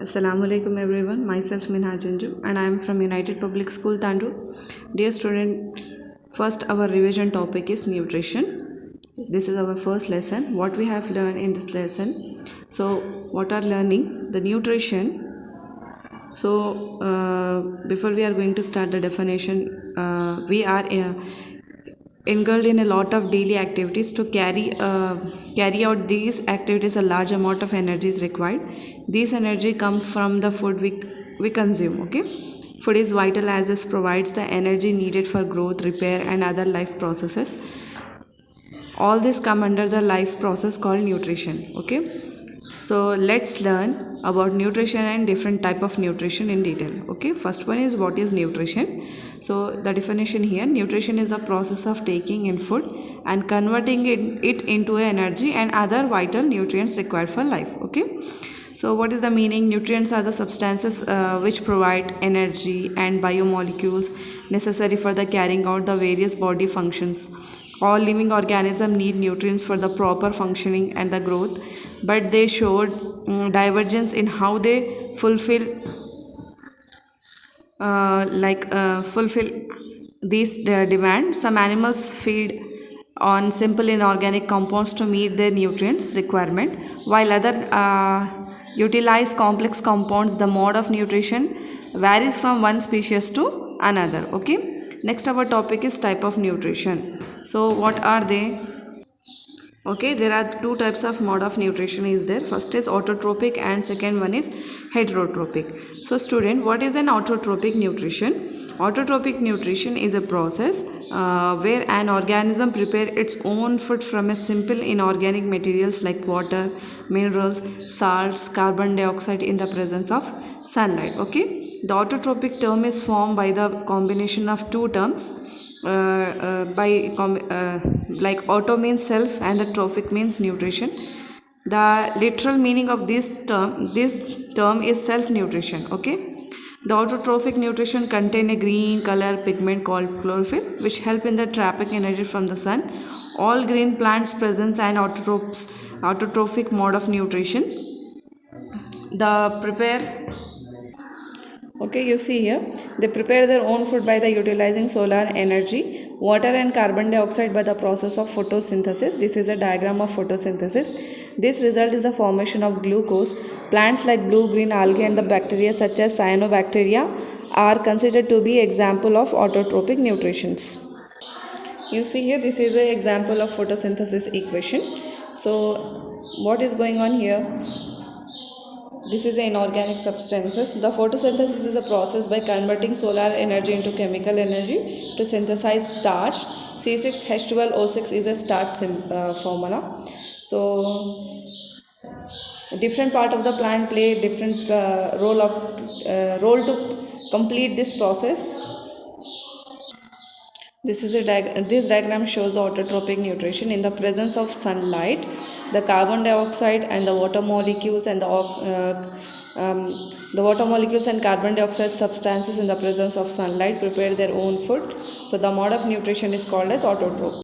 Assalamu alaikum everyone. Myself Minhaj Anju and I am from United Public School Tandur. Dear student, first our revision topic is nutrition. This is our first lesson. What we have learned in this lesson. So what are learning? The nutrition. So before we are going to start the definition, we are engulfed in a lot of daily activities. To carry out these activities, a large amount of energy is required. This energy comes from the food we consume. Okay, food is vital as it provides the energy needed for growth, repair and other life processes. All this come under the life process called nutrition. Okay, so let's learn about nutrition and different type of nutrition in detail. Okay, first one is what is nutrition. So the definition here: nutrition is the process of taking in food and converting it into energy and other vital nutrients required for life. Okay, so what is the meaning? Nutrients are the substances which provide energy and biomolecules necessary for the carrying out the various body functions. All living organisms need nutrients for the proper functioning and the growth, but they showed divergence in how they fulfill these demands. Some animals feed on simple inorganic compounds to meet their nutrients requirement, while other utilize complex compounds. The mode of nutrition varies from one species to another. Okay, next our topic is type of nutrition. So what are they? Okay, there are two types of mode of nutrition is there. First is autotrophic and second one is heterotrophic. So student, what is an autotrophic nutrition? Autotrophic nutrition is a process where an organism prepare its own food from a simple inorganic materials like water, minerals, salts, carbon dioxide in the presence of sunlight. Okay, the autotrophic term is formed by the combination of two terms. Like auto means self and the trophic means nutrition. The literal meaning of this term is self nutrition. Okay, the autotrophic nutrition contain a green color pigment called chlorophyll, which help in the trapping energy from the sun. All green plants present an autotrophic mode of nutrition. The prepare Okay, you see here, they prepare their own food by the utilizing solar energy, water and carbon dioxide by the process of photosynthesis. This is a diagram of photosynthesis. This result is the formation of glucose. Plants like blue-green algae and the bacteria such as cyanobacteria are considered to be example of autotrophic nutritions. You see here, this is an example of photosynthesis equation. So what is going on here? This is inorganic substances. The photosynthesis is a process by converting solar energy into chemical energy to synthesize starch. C6H12O6 is a starch formula. So different part of the plant play different role to complete this process. This diagram shows the autotrophic nutrition. In the presence of sunlight, the carbon dioxide and the water molecules and the water molecules and carbon dioxide substances in the presence of sunlight prepare their own food. So the mode of nutrition is called as autotroph.